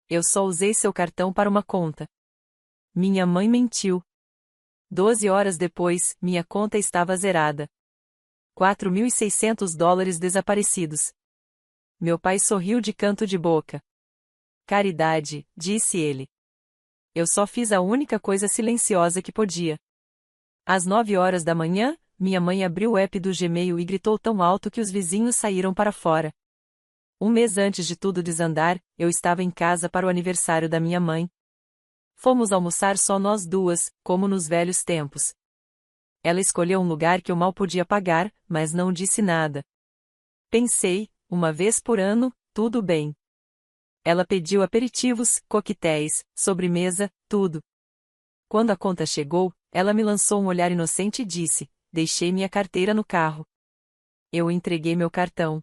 Eu só usei seu cartão para uma conta. Minha mãe mentiu. 12 horas depois, minha conta estava zerada. $4.600 desaparecidos. Meu pai sorriu de canto de boca. Caridade, disse ele. Eu só fiz a única coisa silenciosa que podia. Às 9 horas da manhã, minha mãe abriu o app do Gmail e gritou tão alto que os vizinhos saíram para fora. Um mês antes de tudo desandar, eu estava em casa para o aniversário da minha mãe. Fomos almoçar só nós duas, como nos velhos tempos. Ela escolheu um lugar que eu mal podia pagar, mas não disse nada. Pensei, uma vez por ano, tudo bem. Ela pediu aperitivos, coquetéis, sobremesa, tudo. Quando a conta chegou, ela me lançou um olhar inocente e disse: "Deixei minha carteira no carro." Eu entreguei meu cartão.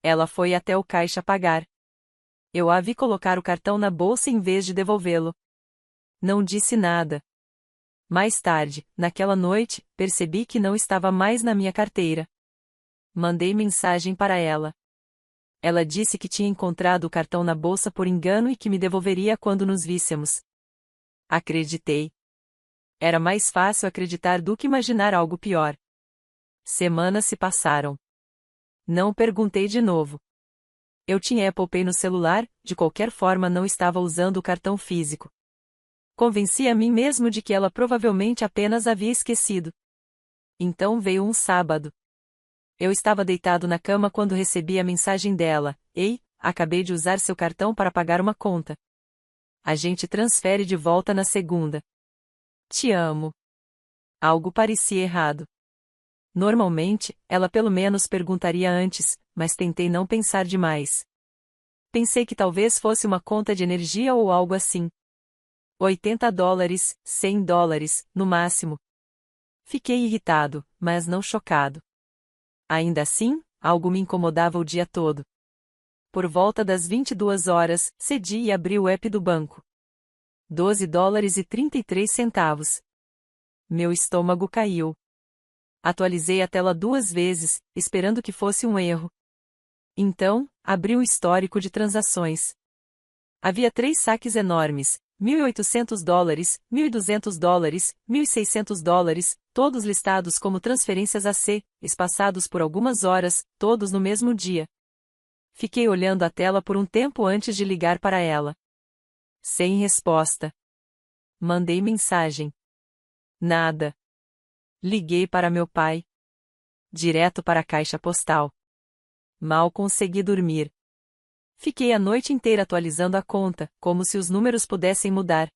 Ela foi até o caixa pagar. Eu a vi colocar o cartão na bolsa em vez de devolvê-lo. Não disse nada. Mais tarde, naquela noite, percebi que não estava mais na minha carteira. Mandei mensagem para ela. Ela disse que tinha encontrado o cartão na bolsa por engano e que me devolveria quando nos víssemos. Acreditei. Era mais fácil acreditar do que imaginar algo pior. Semanas se passaram. Não perguntei de novo. Eu tinha Apple Pay no celular, de qualquer forma não estava usando o cartão físico. Convenci a mim mesmo de que ela provavelmente apenas havia esquecido. Então veio um sábado. Eu estava deitado na cama quando recebi a mensagem dela: "Ei, acabei de usar seu cartão para pagar uma conta. A gente transfere de volta na segunda. Te amo." Algo parecia errado. Normalmente, ela pelo menos perguntaria antes, mas tentei não pensar demais. Pensei que talvez fosse uma conta de energia ou algo assim. $80, $100, no máximo. Fiquei irritado, mas não chocado. Ainda assim, algo me incomodava o dia todo. Por volta das 22 horas, cedi e abri o app do banco. $12,33. Meu estômago caiu. Atualizei a tela 2 vezes, esperando que fosse um erro. Então, abri o histórico de transações. Havia 3 saques enormes, $1.800, $1.200, $1.600, todos listados como transferências AC, espaçados por algumas horas, todos no mesmo dia. Fiquei olhando a tela por um tempo antes de ligar para ela. Sem resposta. Mandei mensagem. Nada. Liguei para meu pai. Direto para a caixa postal. Mal consegui dormir. Fiquei a noite inteira atualizando a conta, como se os números pudessem mudar.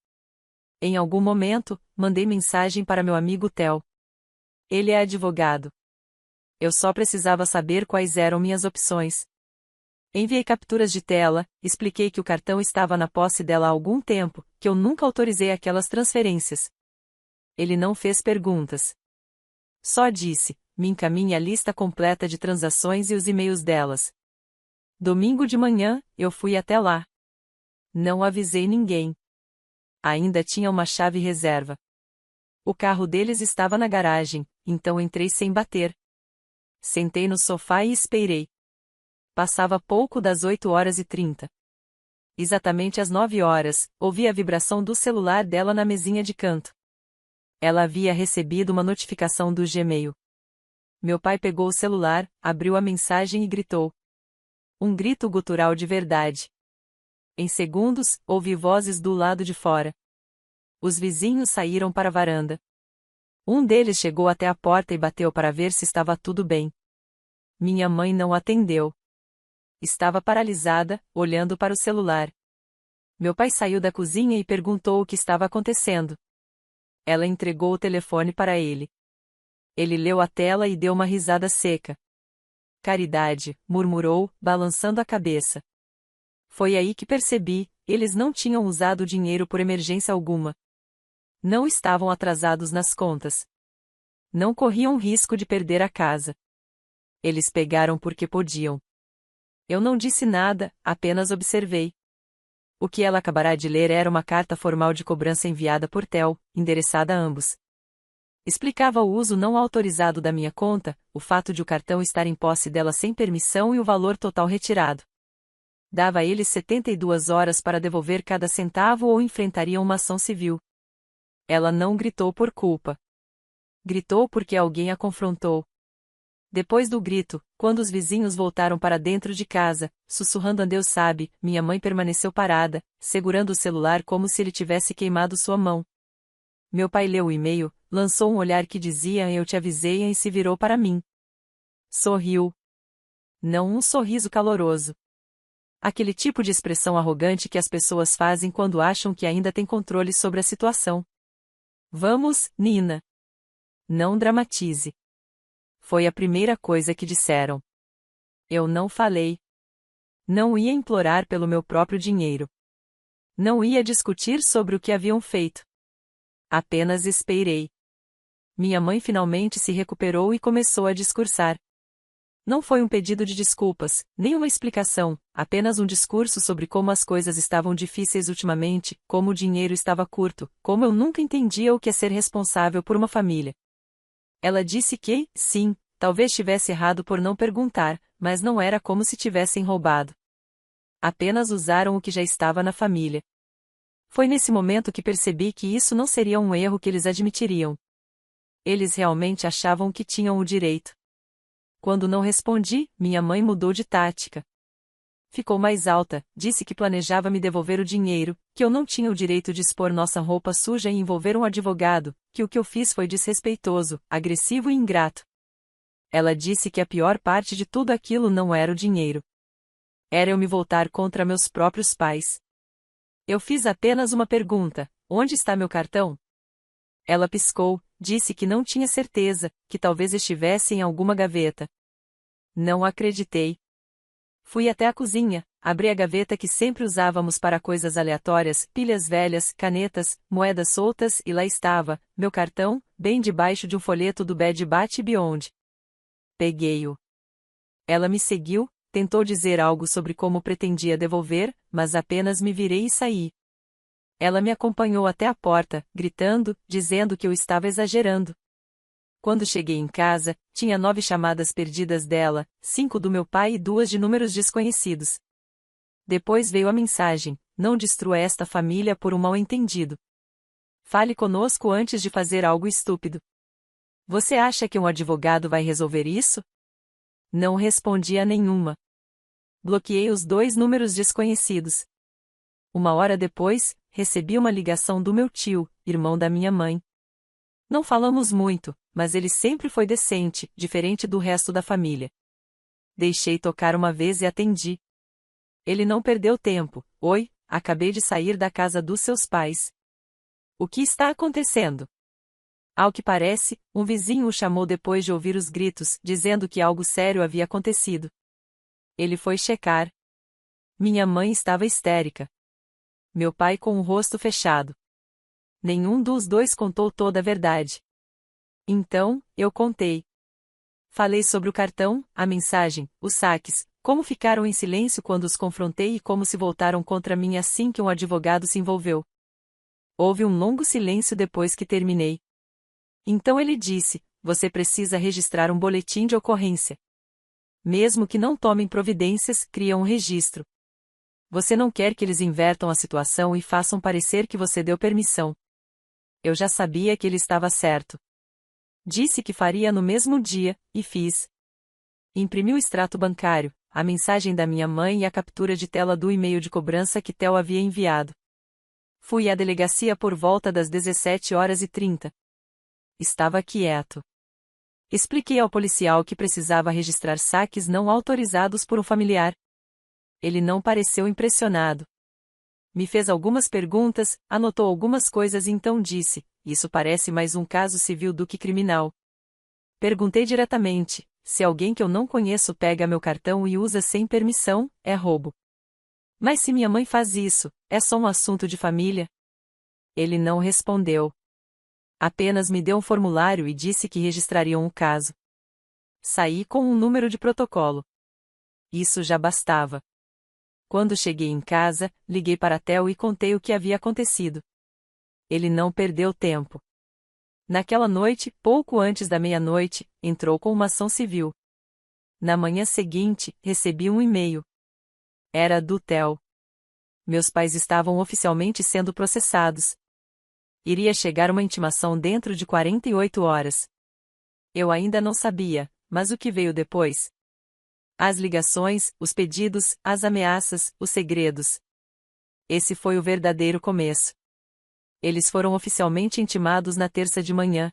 Em algum momento, mandei mensagem para meu amigo Theo. Ele é advogado. Eu só precisava saber quais eram minhas opções. Enviei capturas de tela, expliquei que o cartão estava na posse dela há algum tempo, que eu nunca autorizei aquelas transferências. Ele não fez perguntas. Só disse: "Me encaminhe a lista completa de transações e os e-mails delas." Domingo de manhã, eu fui até lá. Não avisei ninguém. Ainda tinha uma chave reserva. O carro deles estava na garagem, então entrei sem bater. Sentei no sofá e esperei. Passava pouco das 8h30. Exatamente às 9 horas, ouvi a vibração do celular dela na mesinha de canto. Ela havia recebido uma notificação do Gmail. Meu pai pegou o celular, abriu a mensagem e gritou. Um grito gutural de verdade. Em segundos, ouvi vozes do lado de fora. Os vizinhos saíram para a varanda. Um deles chegou até a porta e bateu para ver se estava tudo bem. Minha mãe não atendeu. Estava paralisada, olhando para o celular. Meu pai saiu da cozinha e perguntou o que estava acontecendo. Ela entregou o telefone para ele. Ele leu a tela e deu uma risada seca. "Caridade", murmurou, balançando a cabeça. Foi aí que percebi, eles não tinham usado o dinheiro por emergência alguma. Não estavam atrasados nas contas. Não corriam risco de perder a casa. Eles pegaram porque podiam. Eu não disse nada, apenas observei. O que ela acabará de ler era uma carta formal de cobrança enviada por Theo, endereçada a ambos. Explicava o uso não autorizado da minha conta, o fato de o cartão estar em posse dela sem permissão e o valor total retirado. Dava a eles 72 horas para devolver cada centavo ou enfrentariam uma ação civil. Ela não gritou por culpa. Gritou porque alguém a confrontou. Depois do grito, quando os vizinhos voltaram para dentro de casa, sussurrando a Deus sabe, minha mãe permaneceu parada, segurando o celular como se ele tivesse queimado sua mão. Meu pai leu o e-mail, lançou um olhar que dizia eu te avisei e se virou para mim. Sorriu. Não um sorriso caloroso. Aquele tipo de expressão arrogante que as pessoas fazem quando acham que ainda têm controle sobre a situação. Vamos, Nina. Não dramatize. Foi a primeira coisa que disseram. Eu não falei. Não ia implorar pelo meu próprio dinheiro. Não ia discutir sobre o que haviam feito. Apenas esperei. Minha mãe finalmente se recuperou e começou a discursar. Não foi um pedido de desculpas, nem uma explicação, apenas um discurso sobre como as coisas estavam difíceis ultimamente, como o dinheiro estava curto, como eu nunca entendia o que é ser responsável por uma família. Ela disse que, sim, talvez tivesse errado por não perguntar, mas não era como se tivessem roubado. Apenas usaram o que já estava na família. Foi nesse momento que percebi que isso não seria um erro que eles admitiriam. Eles realmente achavam que tinham o direito. Quando não respondi, minha mãe mudou de tática. Ficou mais alta, disse que planejava me devolver o dinheiro, que eu não tinha o direito de expor nossa roupa suja e envolver um advogado, que o que eu fiz foi desrespeitoso, agressivo e ingrato. Ela disse que a pior parte de tudo aquilo não era o dinheiro. Era eu me voltar contra meus próprios pais. Eu fiz apenas uma pergunta: onde está meu cartão? Ela piscou, disse que não tinha certeza, que talvez estivesse em alguma gaveta. Não acreditei. Fui até a cozinha, abri a gaveta que sempre usávamos para coisas aleatórias, pilhas velhas, canetas, moedas soltas e lá estava, meu cartão, bem debaixo de um folheto do Bed Bath Beyond. Peguei-o. Ela me seguiu, tentou dizer algo sobre como pretendia devolver, mas apenas me virei e saí. Ela me acompanhou até a porta, gritando, dizendo que eu estava exagerando. Quando cheguei em casa, tinha 9 chamadas perdidas dela, 5 do meu pai e 2 de números desconhecidos. Depois veio a mensagem: não destrua esta família por um mal-entendido. Fale conosco antes de fazer algo estúpido. Você acha que um advogado vai resolver isso? Não respondi a nenhuma. Bloqueei os 2 números desconhecidos. Uma hora depois, recebi uma ligação do meu tio, irmão da minha mãe. Não falamos muito, mas ele sempre foi decente, diferente do resto da família. Deixei tocar uma vez e atendi. Ele não perdeu tempo. Oi, acabei de sair da casa dos seus pais. O que está acontecendo? Ao que parece, um vizinho o chamou depois de ouvir os gritos, dizendo que algo sério havia acontecido. Ele foi checar. Minha mãe estava histérica. Meu pai com o rosto fechado. Nenhum dos dois contou toda a verdade. Então, eu contei. Falei sobre o cartão, a mensagem, os saques, como ficaram em silêncio quando os confrontei e como se voltaram contra mim assim que um advogado se envolveu. Houve um longo silêncio depois que terminei. Então ele disse: você precisa registrar um boletim de ocorrência. Mesmo que não tomem providências, criam um registro. Você não quer que eles invertam a situação e façam parecer que você deu permissão. Eu já sabia que ele estava certo. Disse que faria no mesmo dia, e fiz. Imprimi o extrato bancário, a mensagem da minha mãe e a captura de tela do e-mail de cobrança que Theo havia enviado. Fui à delegacia por volta das 17h30. Estava quieto. Expliquei ao policial que precisava registrar saques não autorizados por um familiar. Ele não pareceu impressionado. Me fez algumas perguntas, anotou algumas coisas e então disse: isso parece mais um caso civil do que criminal. Perguntei diretamente: se alguém que eu não conheço pega meu cartão e usa sem permissão, é roubo. Mas se minha mãe faz isso, é só um assunto de família? Ele não respondeu. Apenas me deu um formulário e disse que registrariam o caso. Saí com um número de protocolo. Isso já bastava. Quando cheguei em casa, liguei para Theo e contei o que havia acontecido. Ele não perdeu tempo. Naquela noite, pouco antes da meia-noite, entrou com uma ação civil. Na manhã seguinte, recebi um e-mail. Era do Theo. Meus pais estavam oficialmente sendo processados. Iria chegar uma intimação dentro de 48 horas. Eu ainda não sabia, mas o que veio depois? As ligações, os pedidos, as ameaças, os segredos. Esse foi o verdadeiro começo. Eles foram oficialmente intimados na terça de manhã.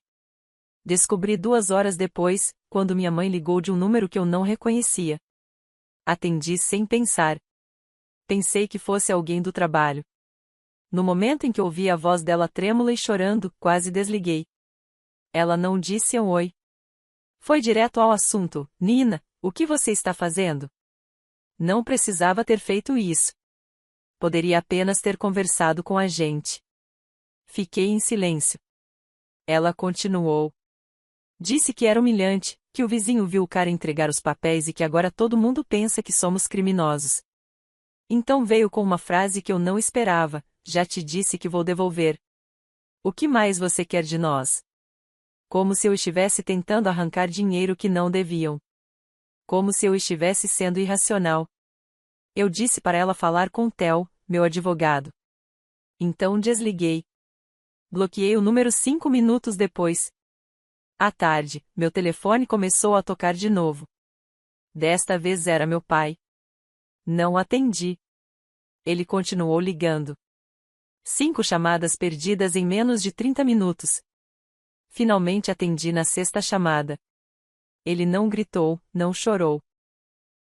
Descobri 2 horas depois, quando minha mãe ligou de um número que eu não reconhecia. Atendi sem pensar. Pensei que fosse alguém do trabalho. No momento em que ouvi a voz dela trêmula e chorando, quase desliguei. Ela não disse um oi. Foi direto ao assunto: Nina, o que você está fazendo? Não precisava ter feito isso. Poderia apenas ter conversado com a gente. Fiquei em silêncio. Ela continuou. Disse que era humilhante, que o vizinho viu o cara entregar os papéis e que agora todo mundo pensa que somos criminosos. Então veio com uma frase que eu não esperava: já te disse que vou devolver. O que mais você quer de nós? Como se eu estivesse tentando arrancar dinheiro que não deviam. Como se eu estivesse sendo irracional. Eu disse para ela falar com Theo, meu advogado. Então desliguei. Bloqueei o número 5 minutos depois. À tarde, meu telefone começou a tocar de novo. Desta vez era meu pai. Não atendi. Ele continuou ligando. 5 chamadas perdidas em menos de 30 minutos. Finalmente atendi na sexta chamada. Ele não gritou, não chorou.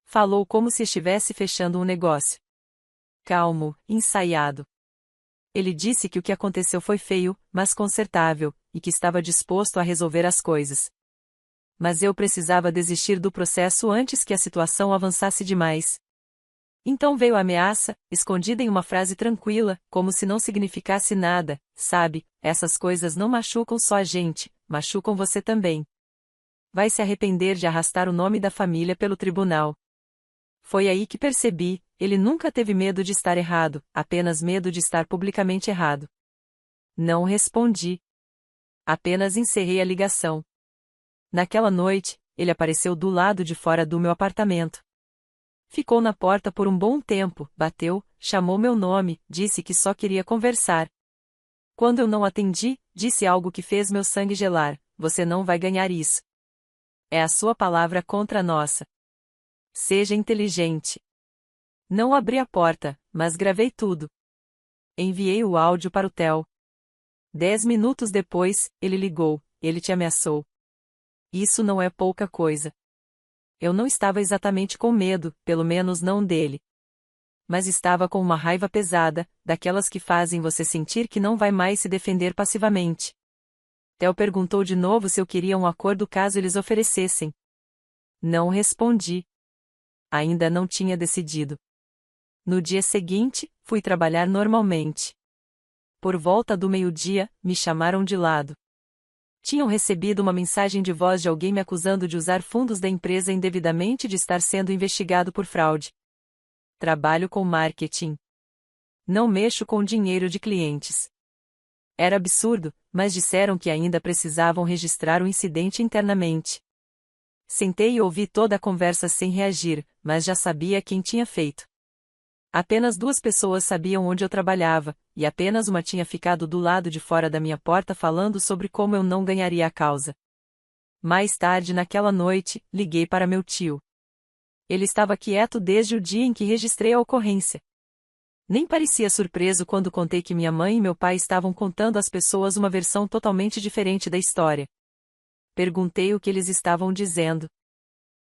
Falou como se estivesse fechando um negócio. Calmo, ensaiado. Ele disse que o que aconteceu foi feio, mas consertável, e que estava disposto a resolver as coisas. Mas eu precisava desistir do processo antes que a situação avançasse demais. Então veio a ameaça, escondida em uma frase tranquila, como se não significasse nada: sabe, essas coisas não machucam só a gente, machucam você também. Vai se arrepender de arrastar o nome da família pelo tribunal. Foi aí que percebi: ele nunca teve medo de estar errado, apenas medo de estar publicamente errado. Não respondi. Apenas encerrei a ligação. Naquela noite, ele apareceu do lado de fora do meu apartamento. Ficou na porta por um bom tempo, bateu, chamou meu nome, disse que só queria conversar. Quando eu não atendi, disse algo que fez meu sangue gelar: você não vai ganhar isso. É a sua palavra contra a nossa. Seja inteligente. Não abri a porta, mas gravei tudo. Enviei o áudio para o Theo. 10 minutos depois, ele ligou: ele te ameaçou. Isso não é pouca coisa. Eu não estava exatamente com medo, pelo menos não dele. Mas estava com uma raiva pesada, daquelas que fazem você sentir que não vai mais se defender passivamente. Theo perguntou de novo se eu queria um acordo caso eles oferecessem. Não respondi. Ainda não tinha decidido. No dia seguinte, fui trabalhar normalmente. Por volta do meio-dia, me chamaram de lado. Tinham recebido uma mensagem de voz de alguém me acusando de usar fundos da empresa indevidamente e de estar sendo investigado por fraude. Trabalho com marketing. Não mexo com dinheiro de clientes. Era absurdo, mas disseram que ainda precisavam registrar o incidente internamente. Sentei e ouvi toda a conversa sem reagir, mas já sabia quem tinha feito. Apenas 2 pessoas sabiam onde eu trabalhava, e apenas uma tinha ficado do lado de fora da minha porta falando sobre como eu não ganharia a causa. Mais tarde naquela noite, liguei para meu tio. Ele estava quieto desde o dia em que registrei a ocorrência. Nem parecia surpreso quando contei que minha mãe e meu pai estavam contando às pessoas uma versão totalmente diferente da história. Perguntei o que eles estavam dizendo.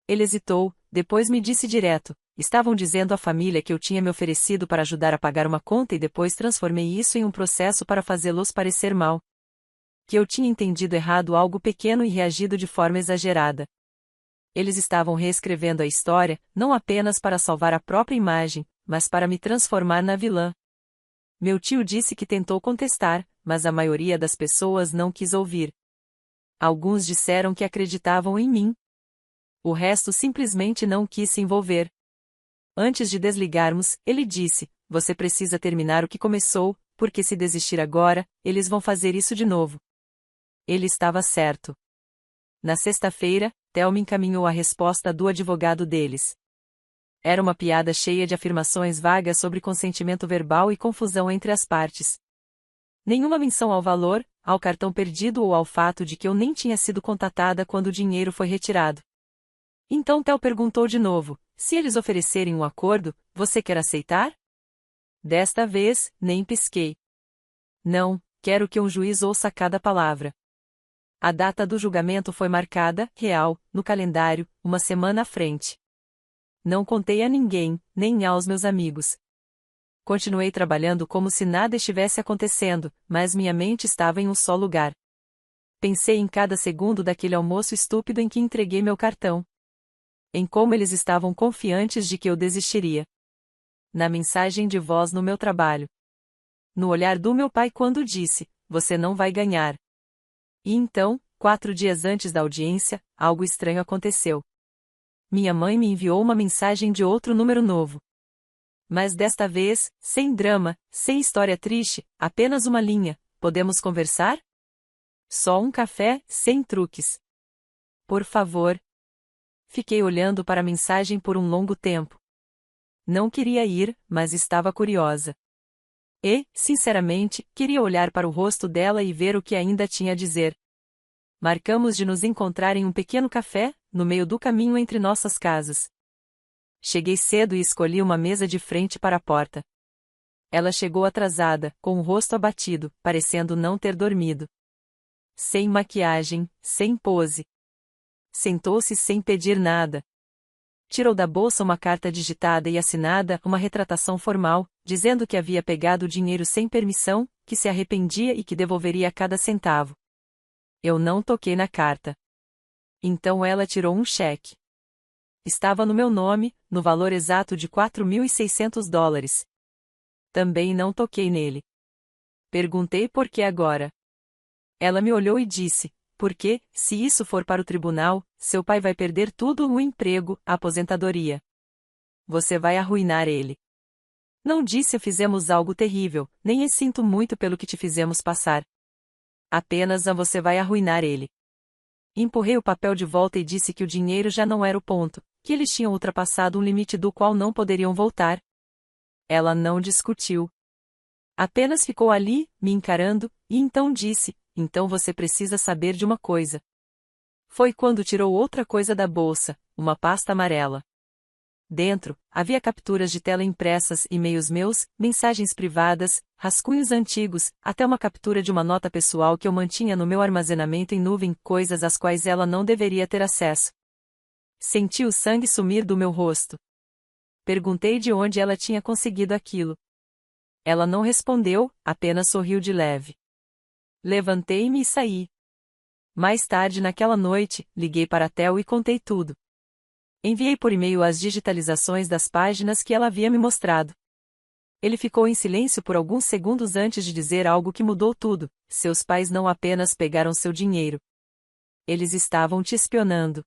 Ele hesitou, depois me disse direto: estavam dizendo à família que eu tinha me oferecido para ajudar a pagar uma conta e depois transformei isso em um processo para fazê-los parecer mal. Que eu tinha entendido errado algo pequeno e reagido de forma exagerada. Eles estavam reescrevendo a história, não apenas para salvar a própria imagem, mas para me transformar na vilã. Meu tio disse que tentou contestar, mas a maioria das pessoas não quis ouvir. Alguns disseram que acreditavam em mim. O resto simplesmente não quis se envolver. Antes de desligarmos, ele disse: você precisa terminar o que começou, porque se desistir agora, eles vão fazer isso de novo. Ele estava certo. Na sexta-feira, Theo me encaminhou a resposta do advogado deles. Era uma piada cheia de afirmações vagas sobre consentimento verbal e confusão entre as partes. Nenhuma menção ao valor, ao cartão perdido ou ao fato de que eu nem tinha sido contatada quando o dinheiro foi retirado. Então Theo perguntou de novo: se eles oferecerem um acordo, você quer aceitar? Desta vez, nem pisquei. Não, quero que um juiz ouça cada palavra. A data do julgamento foi marcada, real, no calendário, uma semana à frente. Não contei a ninguém, nem aos meus amigos. Continuei trabalhando como se nada estivesse acontecendo, mas minha mente estava em um só lugar. Pensei em cada segundo daquele almoço estúpido em que entreguei meu cartão. Em como eles estavam confiantes de que eu desistiria. Na mensagem de voz no meu trabalho. No olhar do meu pai quando disse: você não vai ganhar. E então, 4 dias antes da audiência, algo estranho aconteceu. Minha mãe me enviou uma mensagem de outro número novo. Mas desta vez, sem drama, sem história triste, apenas uma linha: podemos conversar? Só um café, sem truques. Por favor. Fiquei olhando para a mensagem por um longo tempo. Não queria ir, mas estava curiosa. E, sinceramente, queria olhar para o rosto dela e ver o que ainda tinha a dizer. Marcamos de nos encontrar em um pequeno café, no meio do caminho entre nossas casas. Cheguei cedo e escolhi uma mesa de frente para a porta. Ela chegou atrasada, com o rosto abatido, parecendo não ter dormido. Sem maquiagem, sem pose. Sentou-se sem pedir nada. Tirou da bolsa uma carta digitada e assinada, uma retratação formal, dizendo que havia pegado o dinheiro sem permissão, que se arrependia e que devolveria cada centavo. Eu não toquei na carta. Então ela tirou um cheque. Estava no meu nome, no valor exato de $4.600. Também não toquei nele. Perguntei por que agora. Ela me olhou e disse: porque, se isso for para o tribunal, seu pai vai perder tudo: o emprego, a aposentadoria. Você vai arruinar ele. Não disse fizemos algo terrível, nem sinto muito pelo que te fizemos passar. Apenas você vai arruinar ele. Empurrei o papel de volta e disse que o dinheiro já não era o ponto, que eles tinham ultrapassado um limite do qual não poderiam voltar. Ela não discutiu. Apenas ficou ali, me encarando, e então disse: então você precisa saber de uma coisa. Foi quando tirou outra coisa da bolsa, uma pasta amarela. Dentro, havia capturas de tela impressas, e-mails meus, mensagens privadas, rascunhos antigos, até uma captura de uma nota pessoal que eu mantinha no meu armazenamento em nuvem, coisas às quais ela não deveria ter acesso. Senti o sangue sumir do meu rosto. Perguntei de onde ela tinha conseguido aquilo. Ela não respondeu, apenas sorriu de leve. Levantei-me e saí. Mais tarde naquela noite, liguei para Theo e contei tudo. Enviei por e-mail as digitalizações das páginas que ela havia me mostrado. Ele ficou em silêncio por alguns segundos antes de dizer algo que mudou tudo: seus pais não apenas pegaram seu dinheiro. Eles estavam te espionando.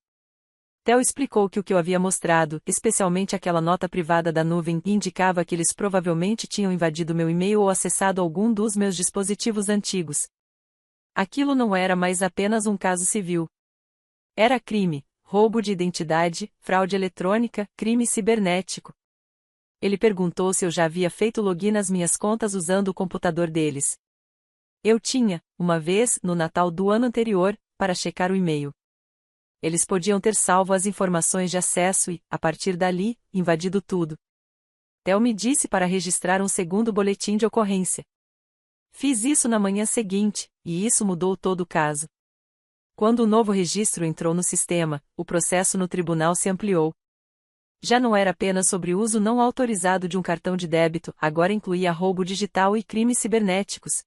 Theo explicou que o que eu havia mostrado, especialmente aquela nota privada da nuvem, indicava que eles provavelmente tinham invadido meu e-mail ou acessado algum dos meus dispositivos antigos. Aquilo não era mais apenas um caso civil. Era crime. Roubo de identidade, fraude eletrônica, crime cibernético. Ele perguntou se eu já havia feito login nas minhas contas usando o computador deles. Eu tinha, uma vez, no Natal do ano anterior, para checar o e-mail. Eles podiam ter salvo as informações de acesso e, a partir dali, invadido tudo. Theo me disse para registrar um segundo boletim de ocorrência. Fiz isso na manhã seguinte, e isso mudou todo o caso. Quando o novo registro entrou no sistema, o processo no tribunal se ampliou. Já não era apenas sobre o uso não autorizado de um cartão de débito, agora incluía roubo digital e crimes cibernéticos.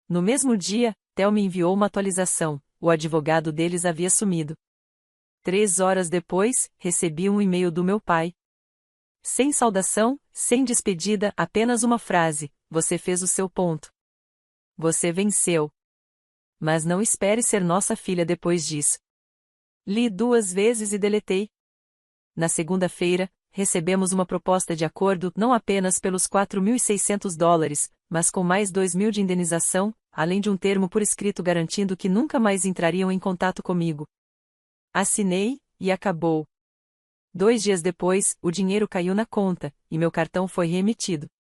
No mesmo dia, Theo me enviou uma atualização: o advogado deles havia sumido. 3 horas depois, recebi um e-mail do meu pai. Sem saudação, sem despedida, apenas uma frase: você fez o seu ponto. Você venceu. Mas não espere ser nossa filha depois disso. Li 2 vezes e deletei. Na segunda-feira, recebemos uma proposta de acordo não apenas pelos $4.600, mas com mais 2.000 de indenização, além de um termo por escrito garantindo que nunca mais entrariam em contato comigo. Assinei, e acabou. 2 dias depois, o dinheiro caiu na conta, e meu cartão foi reemitido.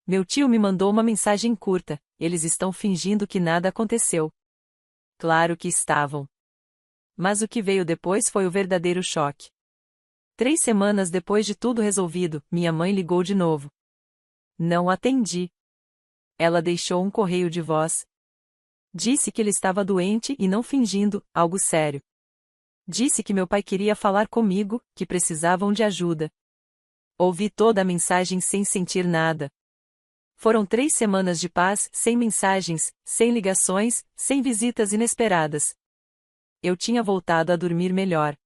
Meu tio me mandou uma mensagem curta: eles estão fingindo que nada aconteceu. Claro que estavam. Mas o que veio depois foi o verdadeiro choque. 3 semanas depois de tudo resolvido, minha mãe ligou de novo. Não atendi. Ela deixou um correio de voz. Disse que ele estava doente e não fingindo, algo sério. Disse que meu pai queria falar comigo, que precisavam de ajuda. Ouvi toda a mensagem sem sentir nada. Foram 3 semanas de paz, sem mensagens, sem ligações, sem visitas inesperadas. Eu tinha voltado a dormir melhor.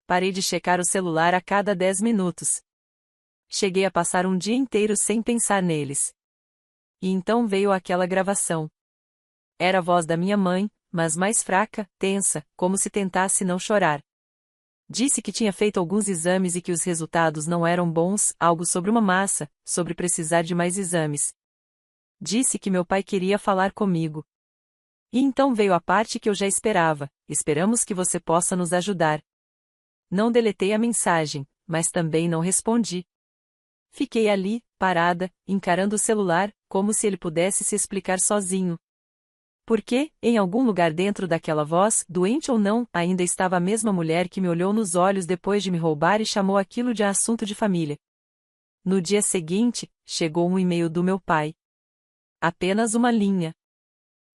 Parei de checar o celular a cada 10 minutos. Cheguei a passar um dia inteiro sem pensar neles. E então veio aquela gravação. Era a voz da minha mãe, mas mais fraca, tensa, como se tentasse não chorar. Disse que tinha feito alguns exames e que os resultados não eram bons, algo sobre uma massa, sobre precisar de mais exames. Disse que meu pai queria falar comigo. E então veio a parte que eu já esperava: esperamos que você possa nos ajudar. Não deletei a mensagem, mas também não respondi. Fiquei ali, parada, encarando o celular, como se ele pudesse se explicar sozinho. Porque, em algum lugar dentro daquela voz, doente ou não, ainda estava a mesma mulher que me olhou nos olhos depois de me roubar e chamou aquilo de assunto de família. No dia seguinte, chegou um e-mail do meu pai. Apenas uma linha.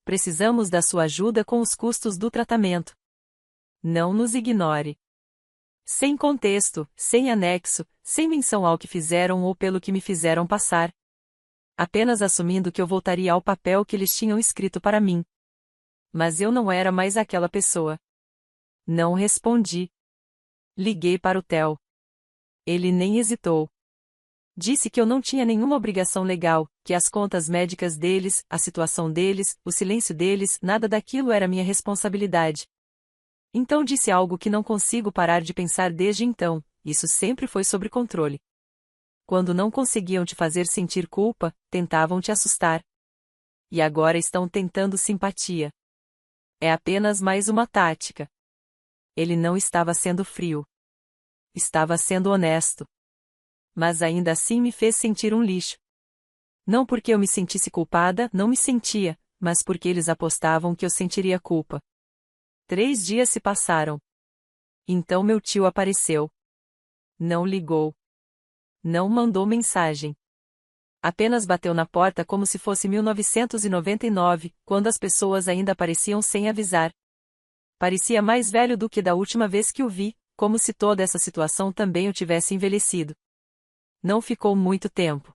Precisamos da sua ajuda com os custos do tratamento. Não nos ignore. Sem contexto, sem anexo, sem menção ao que fizeram ou pelo que me fizeram passar. Apenas assumindo que eu voltaria ao papel que eles tinham escrito para mim. Mas eu não era mais aquela pessoa. Não respondi. Liguei para o Theo. Ele nem hesitou. Disse que eu não tinha nenhuma obrigação legal, que as contas médicas deles, a situação deles, o silêncio deles, nada daquilo era minha responsabilidade. Então disse algo que não consigo parar de pensar desde então: isso sempre foi sob controle. Quando não conseguiam te fazer sentir culpa, tentavam te assustar. E agora estão tentando simpatia. É apenas mais uma tática. Ele não estava sendo frio. Estava sendo honesto. Mas ainda assim me fez sentir um lixo. Não porque eu me sentisse culpada, não me sentia, mas porque eles apostavam que eu sentiria culpa. 3 dias se passaram. Então meu tio apareceu. Não ligou. Não mandou mensagem. Apenas bateu na porta como se fosse 1999, quando as pessoas ainda apareciam sem avisar. Parecia mais velho do que da última vez que o vi, como se toda essa situação também o tivesse envelhecido. Não ficou muito tempo.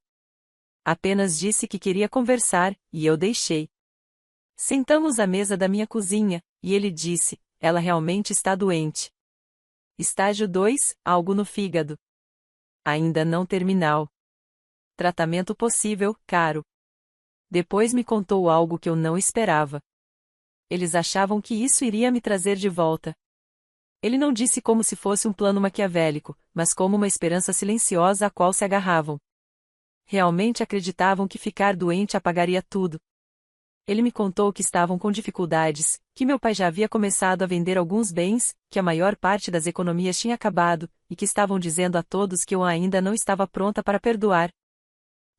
Apenas disse que queria conversar, e eu deixei. Sentamos à mesa da minha cozinha, e ele disse: ela realmente está doente. Estágio 2, algo no fígado. Ainda não terminal. Tratamento possível, caro. Depois me contou algo que eu não esperava. Eles achavam que isso iria me trazer de volta. Ele não disse como se fosse um plano maquiavélico, mas como uma esperança silenciosa à qual se agarravam. Realmente acreditavam que ficar doente apagaria tudo. Ele me contou que estavam com dificuldades, que meu pai já havia começado a vender alguns bens, que a maior parte das economias tinha acabado, e que estavam dizendo a todos que eu ainda não estava pronta para perdoar.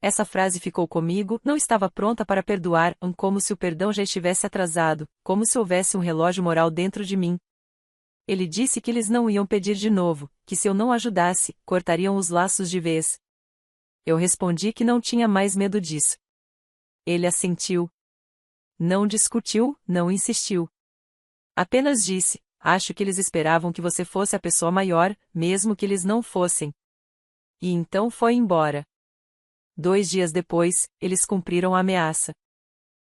Essa frase ficou comigo: não estava pronta para perdoar, como se o perdão já estivesse atrasado, como se houvesse um relógio moral dentro de mim. Ele disse que eles não iam pedir de novo, que se eu não ajudasse, cortariam os laços de vez. Eu respondi que não tinha mais medo disso. Ele assentiu. Não discutiu, não insistiu. Apenas disse: acho que eles esperavam que você fosse a pessoa maior, mesmo que eles não fossem. E então foi embora. 2 dias depois, eles cumpriram a ameaça.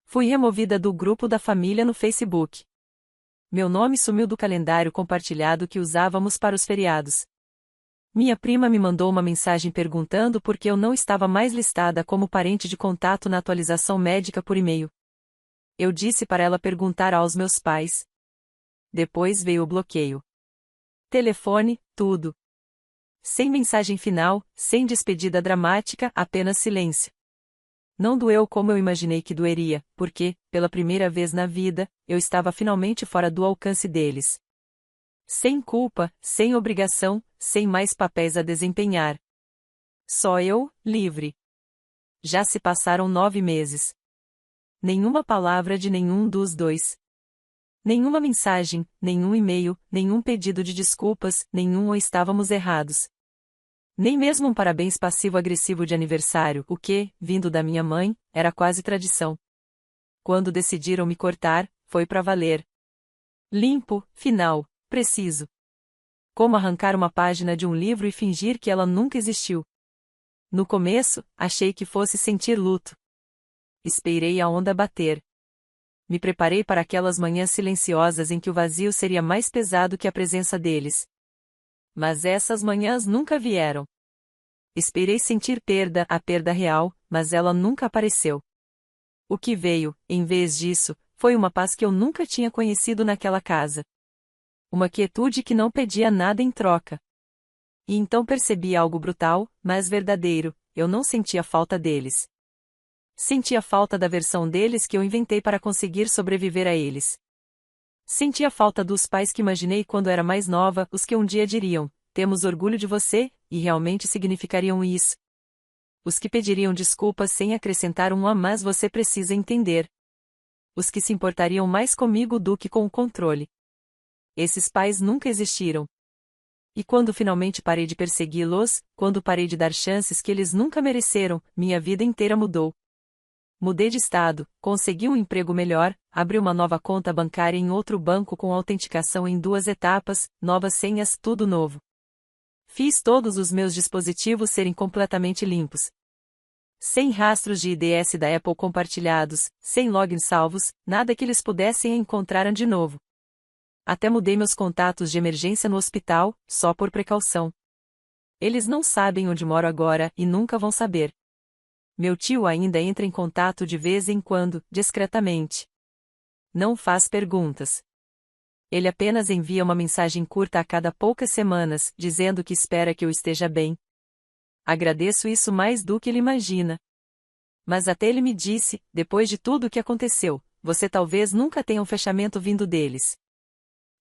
Fui removida do grupo da família no Facebook. Meu nome sumiu do calendário compartilhado que usávamos para os feriados. Minha prima me mandou uma mensagem perguntando por que eu não estava mais listada como parente de contato na atualização médica por e-mail. Eu disse para ela perguntar aos meus pais. Depois veio o bloqueio. Telefone, tudo. Sem mensagem final, sem despedida dramática, apenas silêncio. Não doeu como eu imaginei que doeria, porque, pela primeira vez na vida, eu estava finalmente fora do alcance deles. Sem culpa, sem obrigação, sem mais papéis a desempenhar. Só eu, livre. Já se passaram 9 meses. Nenhuma palavra de nenhum dos dois. Nenhuma mensagem, nenhum e-mail, nenhum pedido de desculpas, nenhum ou estávamos errados. Nem mesmo um parabéns passivo-agressivo de aniversário, o que, vindo da minha mãe, era quase tradição. Quando decidiram me cortar, foi pra valer. Limpo, final, preciso. Como arrancar uma página de um livro e fingir que ela nunca existiu. No começo, achei que fosse sentir luto. Esperei a onda bater. Me preparei para aquelas manhãs silenciosas em que o vazio seria mais pesado que a presença deles. Mas essas manhãs nunca vieram. Esperei sentir perda, a perda real, mas ela nunca apareceu. O que veio, em vez disso, foi uma paz que eu nunca tinha conhecido naquela casa. Uma quietude que não pedia nada em troca. E então percebi algo brutal, mas verdadeiro: eu não sentia falta deles. Sentia falta da versão deles que eu inventei para conseguir sobreviver a eles. Sentia falta dos pais que imaginei quando era mais nova, os que um dia diriam: temos orgulho de você, e realmente significariam isso. Os que pediriam desculpas sem acrescentar um "a mas você precisa entender". Os que se importariam mais comigo do que com o controle. Esses pais nunca existiram. E quando finalmente parei de persegui-los, quando parei de dar chances que eles nunca mereceram, minha vida inteira mudou. Mudei de estado, consegui um emprego melhor, abri uma nova conta bancária em outro banco com autenticação em 2 etapas, novas senhas, tudo novo. Fiz todos os meus dispositivos serem completamente limpos. Sem rastros de IDS da Apple compartilhados, sem logins salvos, nada que eles pudessem encontrar de novo. Até mudei meus contatos de emergência no hospital, só por precaução. Eles não sabem onde moro agora e nunca vão saber. Meu tio ainda entra em contato de vez em quando, discretamente. Não faz perguntas. Ele apenas envia uma mensagem curta a cada poucas semanas, dizendo que espera que eu esteja bem. Agradeço isso mais do que ele imagina. Mas até ele me disse, depois de tudo o que aconteceu, você talvez nunca tenha um fechamento vindo deles.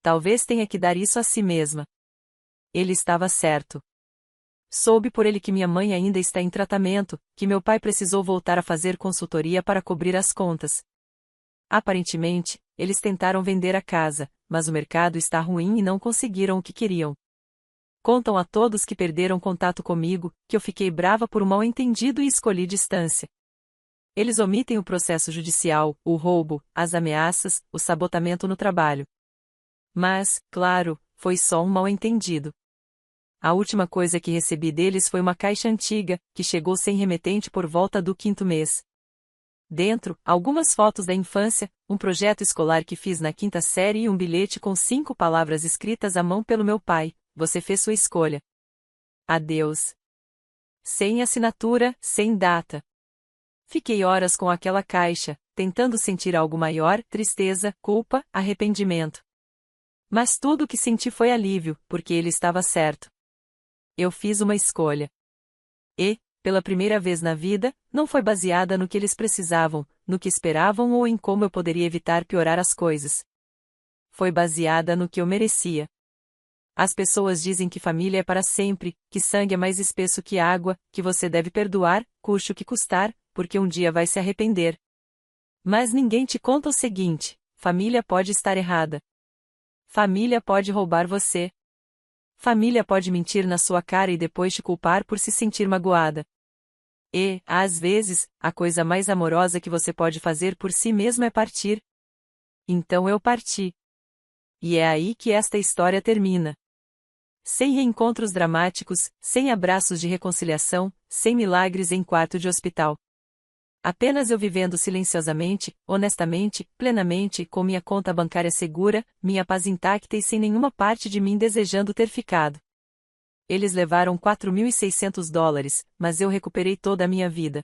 Talvez tenha que dar isso a si mesma. Ele estava certo. Soube por ele que minha mãe ainda está em tratamento, que meu pai precisou voltar a fazer consultoria para cobrir as contas. Aparentemente, eles tentaram vender a casa, mas o mercado está ruim e não conseguiram o que queriam. Contam a todos que perderam contato comigo, que eu fiquei brava por um mal-entendido e escolhi distância. Eles omitem o processo judicial, o roubo, as ameaças, o sabotamento no trabalho. Mas, claro, foi só um mal-entendido. A última coisa que recebi deles foi uma caixa antiga, que chegou sem remetente por volta do 5º mês. Dentro, algumas fotos da infância, um projeto escolar que fiz na 5ª série e um bilhete com 5 palavras escritas à mão pelo meu pai: você fez sua escolha. Adeus. Sem assinatura, sem data. Fiquei horas com aquela caixa, tentando sentir algo maior: tristeza, culpa, arrependimento. Mas tudo o que senti foi alívio, porque ele estava certo. Eu fiz uma escolha. E, pela primeira vez na vida, não foi baseada no que eles precisavam, no que esperavam ou em como eu poderia evitar piorar as coisas. Foi baseada no que eu merecia. As pessoas dizem que família é para sempre, que sangue é mais espesso que água, que você deve perdoar, custe o que custar, porque um dia vai se arrepender. Mas ninguém te conta o seguinte: família pode estar errada. Família pode roubar você. Família pode mentir na sua cara e depois te culpar por se sentir magoada. E, às vezes, a coisa mais amorosa que você pode fazer por si mesmo é partir. Então eu parti. E é aí que esta história termina. Sem reencontros dramáticos, sem abraços de reconciliação, sem milagres em quarto de hospital. Apenas eu vivendo silenciosamente, honestamente, plenamente, com minha conta bancária segura, minha paz intacta e sem nenhuma parte de mim desejando ter ficado. Eles levaram $4.600, mas eu recuperei toda a minha vida.